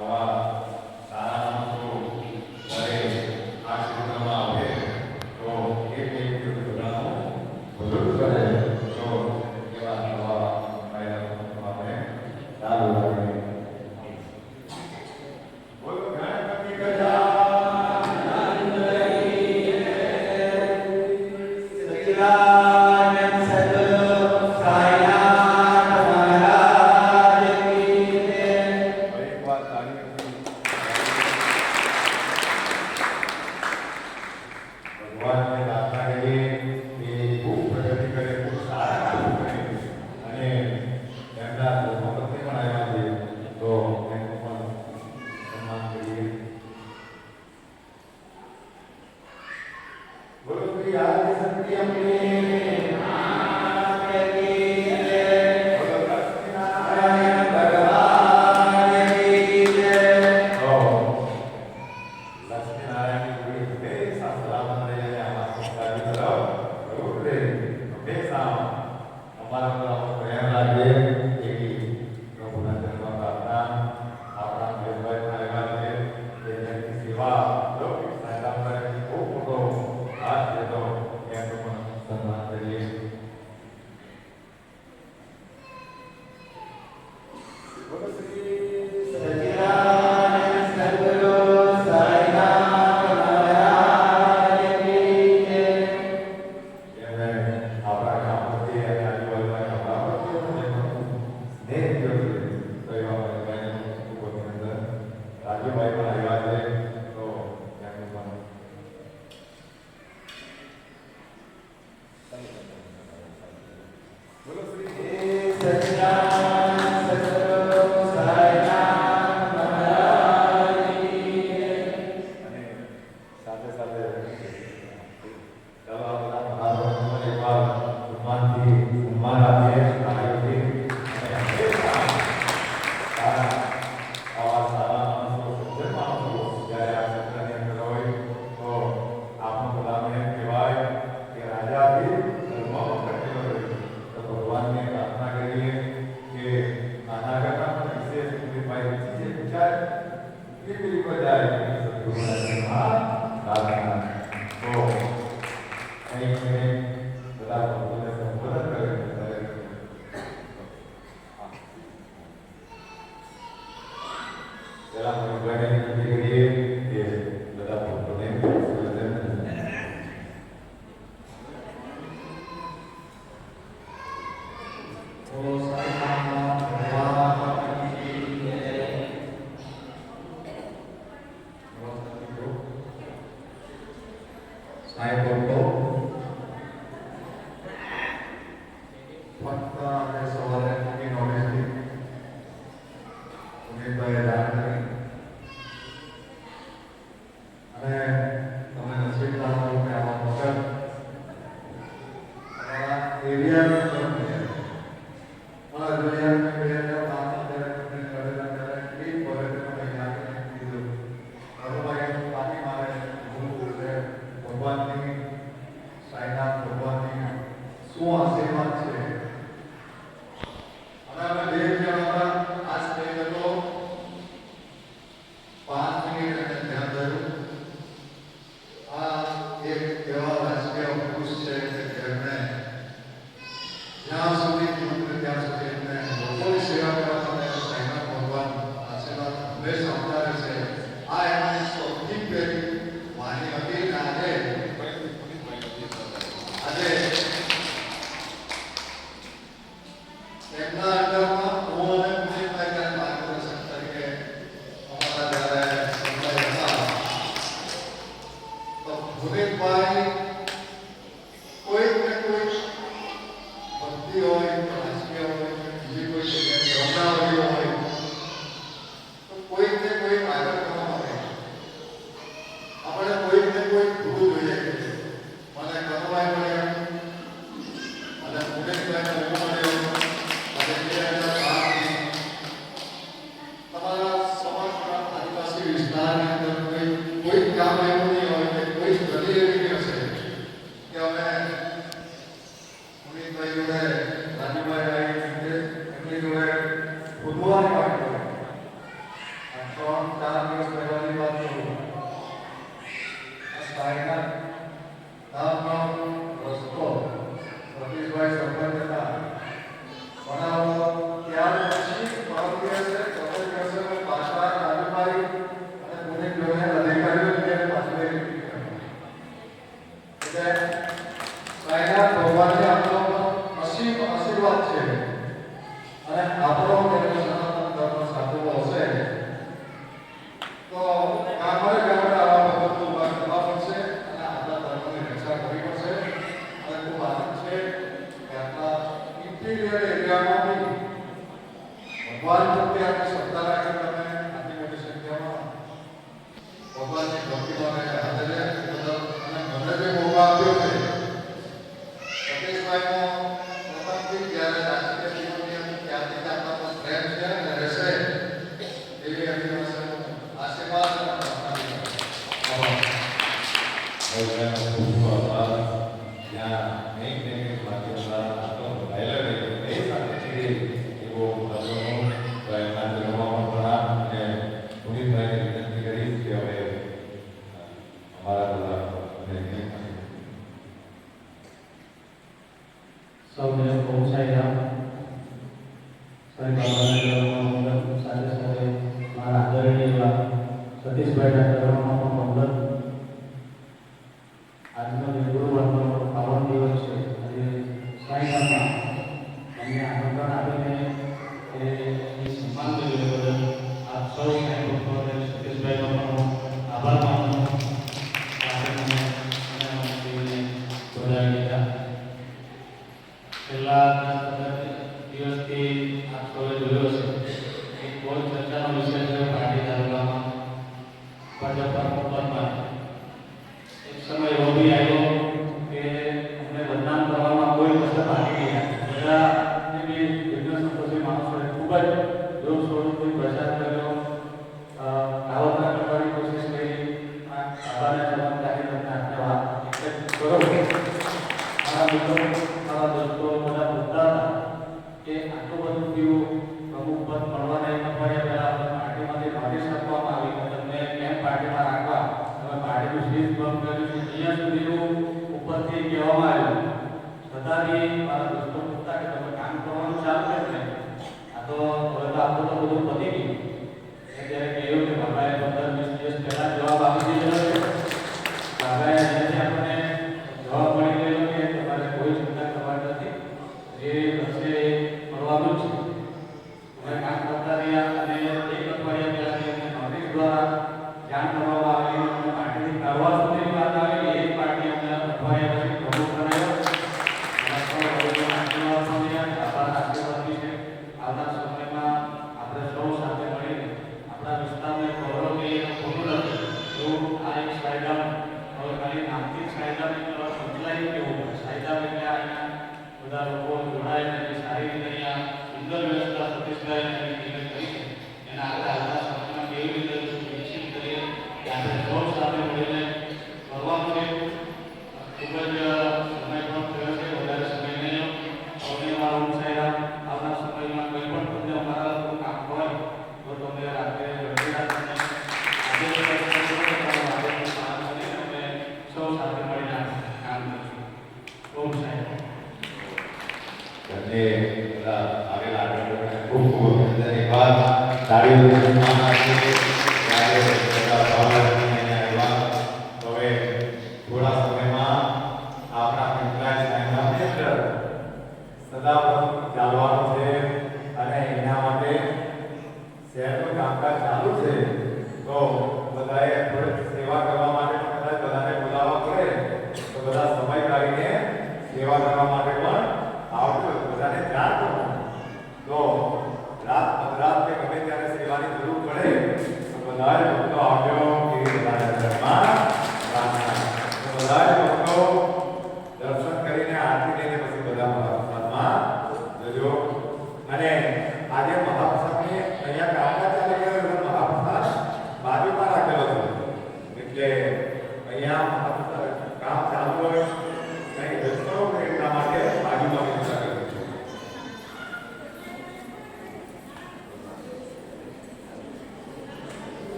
Gracias. Interior એરિયામાં ભગવાન પ્રત્યે આપણે શ્રદ્ધા રાખી તમે આટલી મોટી સંખ્યામાં ભગવાનની ભક્તિમાં હાજર અને મને જે મોકો આપ્યો છે સતીશભાઈનો પ્રથમથી જ્યારે રાજકીય જીવનની ત્યારથી આપણા પ્રેમ છે અને રહેશે એવી એમની પાસે આશીર્વાદ અને સૌને પહોંચાયા સાથે સાથે મારા આદરણીય સતીશભાઈના ચરણોમાં પણ વંદન. આજનો જે ગુરુવારનો પાવન દિવસ છે આજે સાંઈબાબા અમને આમંત્રણ આપીને એ સન્માન કર્યું બદલ આપ સૌ સાંઈ ભક્તોને સતીશભાઈનો પણ આભાર માનું છેલ્લા દિવસથી આપ સૌએ જોયો છે એક બહુ ચર્ચાનો વિષય છે પાર્ટી તાલુકામાં ભાજપ પરમાં એક સમય એવો બી આવ્યો કે અમને બદનામ કરવામાં કોઈ કસર બાકી નહીં. બધા જે બી બિઝનેસ સંતોષી માણસોએ ખૂબ જ જોરશોરથી પ્રચાર કર્યો, કાવતરા કરવાની કોશિશ કરી. બાબાને જવાબ જાહેર કરીને આપણે વાત બરોબર મારા મિત્રો મારા દોસ્તો બધા પૂછતા હતા કે આટલું બધું થયું, પ્રમુખ પદ મળવાના એક અઠવાડિયા પહેલા પાર્ટીમાંથી નોટિસ આપવામાં આવી કે તમને કેમ પાર્ટીમાં રાખવા, તમે પાર્ટીનું સ્વીચ બંધ કર્યું છે, અહીંયા સુધીનું ઉપરથી કહેવામાં આવ્યું. છતાં બી મારા દોસ્તો પૂછતા કે તમે કામ કરવાનું ચાલુ કેમ નહીં? આ તો હવે તો આપણું તો બધું પતી ગયું. મેં ત્યારે કહ્યું કે બાબાએ 15-20 દિવસ પહેલાં જવાબ આપી દીધો છે. બાબાએ અહીંયાથી આપણને જવાબ મળી ગયેલો કે તમારે કોઈ ચિંતા કરવાની નથી, જે હશે એ કરવાનું જ છે. અમે કામ કરતા રહ્યા અને એક અઠવાડિયા પહેલાંથી અમને નોટિસ દ્વારા જાણ કરવામાં આવેલી અને પાર્ટીથી કાઢવા સુધીની વાત આવેલી. એક પાર્ટી અમને અઠવાડિયા પછી પ્રમુખ બનાવ્યો. આશીર્વાદ બી છે. આવનાર સમયમાં આપણે સૌ સાથે મળીને આપણા વિસ્તારને ગૌરવ લઈએ તો ખોટું નથી. તો આ એક સાયગામ હવે ખાલી નામથી જ સાયગામ એક સંકલાઈ કેવું પડે. સાયગામ એટલે અહીંયા બધા લોકો જોડાઈને જે સારી રીતે અહીંયા સુંદર વ્યવસ્થા સતીશભાઈ કરી છે એના આપણે આજના સમયમાં કેવી રીતે વિકસિત કરીએ કે આપણે સૌ સાથે મળીને કરવાનું છે. ખૂબ જ સમય પણ થયો છે, વધારે સમય નહીં. સૌને મારું સાહેબ આવનાર સમયમાં કંઈ પણ તમને અમારા લોકો કામ હોય તો તમે રાત્રે રડી રાખીને આજે અમે સૌ સાથે મળીને કામ કરીશું. ઓમ સાહેબ અને બધા આવેલા આગળ ખૂબ ખૂબ ધન્યવાદ. તાળીઓથી સન્માન આપીએ. ત્યારે બધા ભાવનાથી આવ્યા. હવે થોડા સમયમાં આપણા પંચાયત સાહેબની અંદર સદાવ્રત ચાલવાનું છે અને એના માટે શહેરનું કામકાજ ચાલુ છે. તો બધાએ થોડીક સેવા કરવા માટે પણ કદાચ બધાને બોલાવવા પડે તો બધા સમય કાઢીને સેવા કરવા માટે પણ આવજો. બધાને જાણ કરો. તો રાત મધરાત કે ગમે ત્યારે સેવાની જરૂર પડે તો બધા જ ભક્તો આવજો. એ બધાના ઘરમાં પ્રાર્થના. તો બધા જ ભક્તો દર્શન કરીને આરતી લઈને પછી બધા પ્રસાદમાં જજો. અને